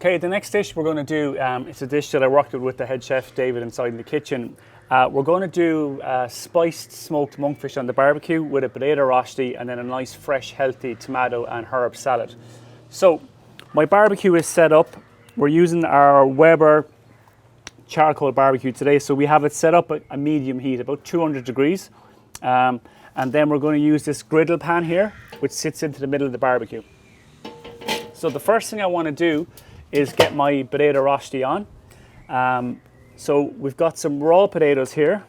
Okay, the next dish we're going to do, it's a dish that I worked with the head chef David inside in the kitchen. We're going to do spiced smoked monkfish on the barbecue with a potato rosti and then a nice fresh healthy tomato and herb salad. So my barbecue is set up. We're using our Weber charcoal barbecue today, so we have it set up at a medium heat, about 200 degrees. And then we're going to use this griddle pan here, which sits into the middle of the barbecue. So the first thing I want to do is get my potato rosti on. So we've got some raw potatoes here.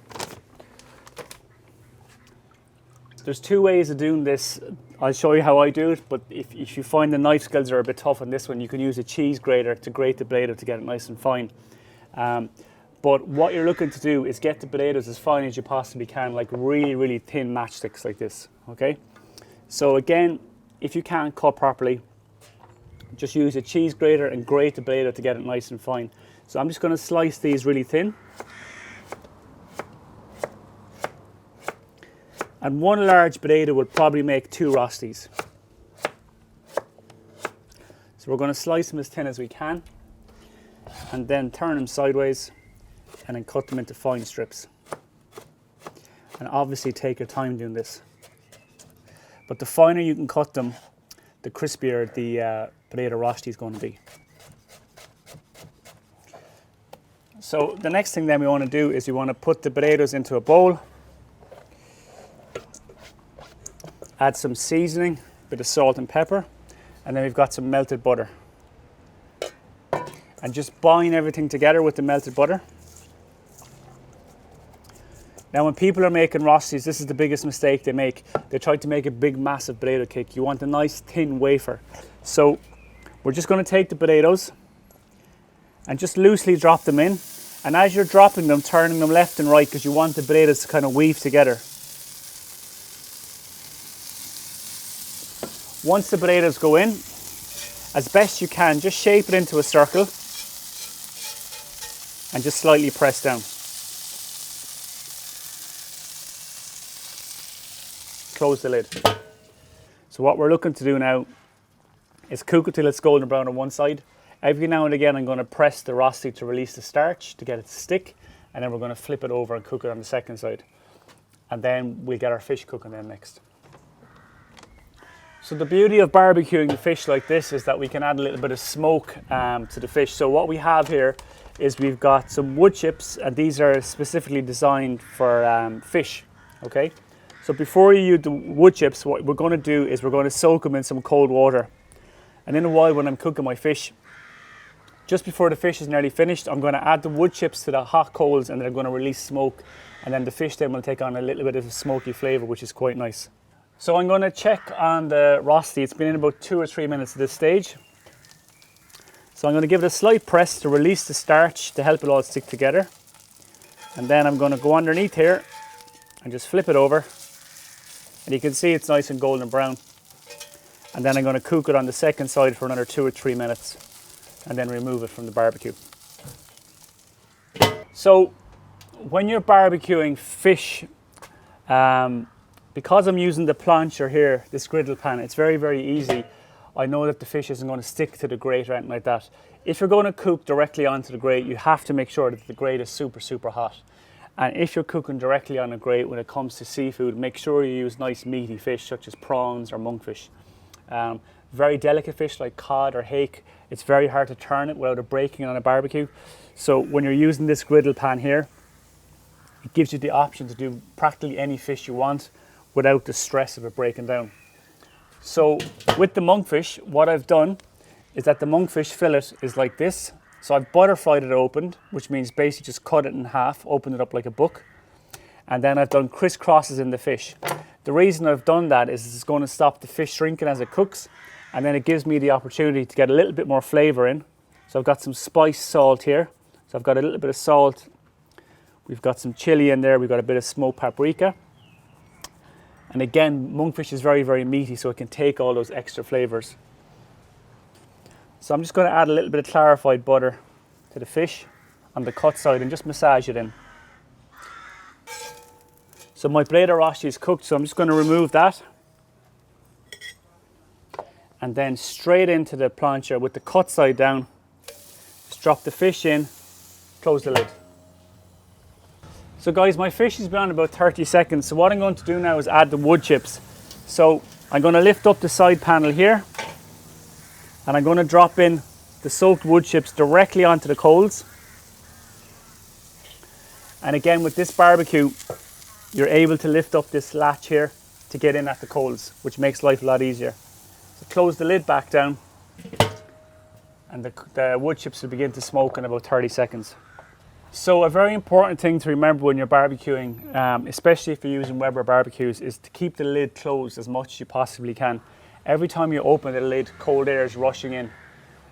There's two ways of doing this. I'll show you how I do it, but if you find the knife skills are a bit tough on this one, you can use a cheese grater to grate the potato to get it nice and fine. But what you're looking to do is get the potatoes as fine as you possibly can, like really, really thin matchsticks like this, okay? So again, if you can't cut properly, just use a cheese grater and grate the potato to get it nice and fine. So I'm just going to slice these really thin. And one large potato would probably make 2 rostis. So we're going to slice them as thin as we can and then turn them sideways and then cut them into fine strips. And obviously take your time doing this. But the finer you can cut them, the crispier the potato rosti is going to be. So the next thing then we want to do is we want to put the potatoes into a bowl, add some seasoning, a bit of salt and pepper, and then we've got some melted butter. And just bind everything together with the melted butter. Now when people are making rostis, this is the biggest mistake they make. They try to make a big massive potato cake. You want a nice thin wafer. So we're just going to take the potatoes and just loosely drop them in. And as you're dropping them, turning them left and right because you want the potatoes to kind of weave together. Once the potatoes go in, as best you can, just shape it into a circle and just slightly press down. Close the lid. So what we're looking to do now is cook it till it's golden brown on one side. Every now and again I'm going to press the rosti to release the starch to get it to stick, and then we're going to flip it over and cook it on the second side. And then we'll get our fish cooking then next. So the beauty of barbecuing the fish like this is that we can add a little bit of smoke to the fish. So what we have here is we've got some wood chips, and these are specifically designed for fish, okay? So before you use the wood chips, what we're going to do is we're going to soak them in some cold water. And in a while when I'm cooking my fish, just before the fish is nearly finished, I'm going to add the wood chips to the hot coals and they're going to release smoke. And then the fish then will take on a little bit of a smoky flavour, which is quite nice. So I'm going to check on the rosti. It's been in about 2 or 3 minutes at this stage. So I'm going to give it a slight press to release the starch to help it all stick together. And then I'm going to go underneath here and just flip it over. And you can see it's nice and golden brown. And then I'm going to cook it on the second side for another 2 or 3 minutes and then remove it from the barbecue. So when you're barbecuing fish, because I'm using the plancher here, this griddle pan, it's very, very easy. I know that the fish isn't going to stick to the grate or anything like that. If you're going to cook directly onto the grate, you have to make sure that the grate is super, super hot. And if you're cooking directly on a grate when it comes to seafood, make sure you use nice meaty fish such as prawns or monkfish. Very delicate fish like cod or hake, it's very hard to turn it without it breaking on a barbecue. So when you're using this griddle pan here, it gives you the option to do practically any fish you want without the stress of it breaking down. So with the monkfish, what I've done is that the monkfish fillet is like this. So I've butterflied it open, which means basically just cut it in half, open it up like a book. And then I've done crisscrosses in the fish. The reason I've done that is it's going to stop the fish shrinking as it cooks, and then it gives me the opportunity to get a little bit more flavour in. So I've got some spiced salt here. So I've got a little bit of salt. We've got some chili in there. We've got a bit of smoked paprika. And again, monkfish is very, very meaty, so it can take all those extra flavours. So I'm just going to add a little bit of clarified butter to the fish on the cut side and just massage it in. So my potato rosti is cooked, so I'm just going to remove that. And then straight into the plancha with the cut side down. drop the fish in, close the lid. So guys, my fish has been on about 30 seconds. So what I'm going to do now is add the wood chips. So I'm going to lift up the side panel here and I'm going to drop in the soaked wood chips directly onto the coals. And again, with this barbecue, you're able to lift up this latch here to get in at the coals, which makes life a lot easier. So close the lid back down and the wood chips will begin to smoke in about 30 seconds. So a very important thing to remember when you're barbecuing, especially if you're using Weber barbecues, is to keep the lid closed as much as you possibly can. Every time you open the lid, cold air is rushing in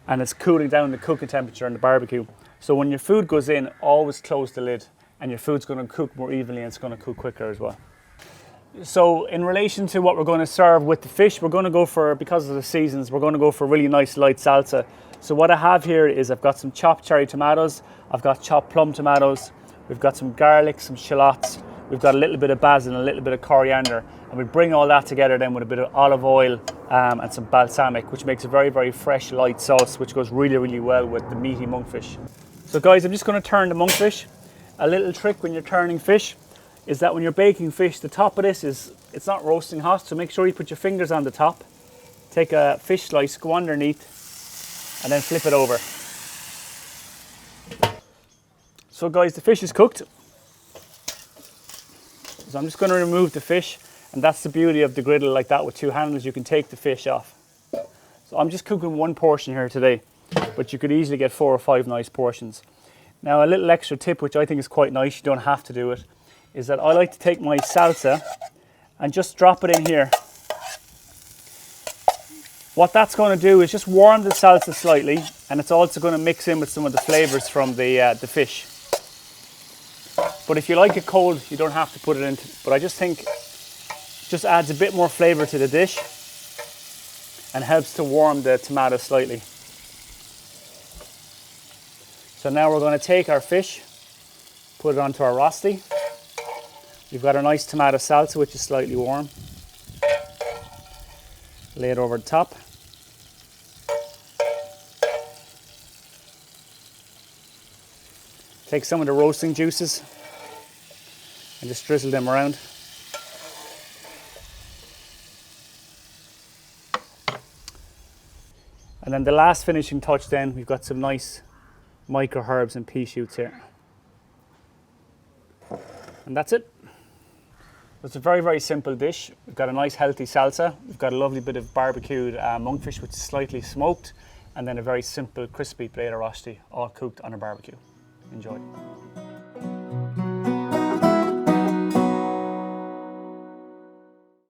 and it's cooling down the cooking temperature on the barbecue. So when your food goes in, always close the lid and your food's going to cook more evenly and it's going to cook quicker as well. So in relation to what we're going to serve with the fish, we're going to go for, because of the seasons, we're going to go for a really nice light salsa. So what I have here is I've got some chopped cherry tomatoes, I've got chopped plum tomatoes, we've got some garlic, some shallots, we've got a little bit of basil and a little bit of coriander, and we bring all that together then with a bit of olive oil and some balsamic, which makes a very, very fresh light sauce, which goes really, really well with the meaty monkfish. So guys, I'm just going to turn the monkfish. A little trick when you're turning fish is that when you're baking fish, the top of this it's not roasting hot, so make sure you put your fingers on the top, take a fish slice, go underneath, and then flip it over. So guys, the fish is cooked. So I'm just going to remove the fish, and that's the beauty of the griddle like that with two handles, you can take the fish off. So I'm just cooking one portion here today, but you could easily get 4 or 5 nice portions. Now a little extra tip, which I think is quite nice, you don't have to do it, is that I like to take my salsa and just drop it in here. What that's going to do is just warm the salsa slightly, and it's also going to mix in with some of the flavors from the fish. But if you like it cold, you don't have to put it in. But I just think it just adds a bit more flavor to the dish and helps to warm the tomato slightly. So now we're going to take our fish, put it onto our rosti. We've got a nice tomato salsa, which is slightly warm. Lay it over the top. Take some of the roasting juices and just drizzle them around. And then the last finishing touch then, we've got some nice micro herbs and pea shoots here. And that's it. It's a very, very simple dish. We've got a nice healthy salsa. We've got a lovely bit of barbecued monkfish, which is slightly smoked, and then a very simple crispy Potato Rosti, all cooked on a barbecue. Enjoy.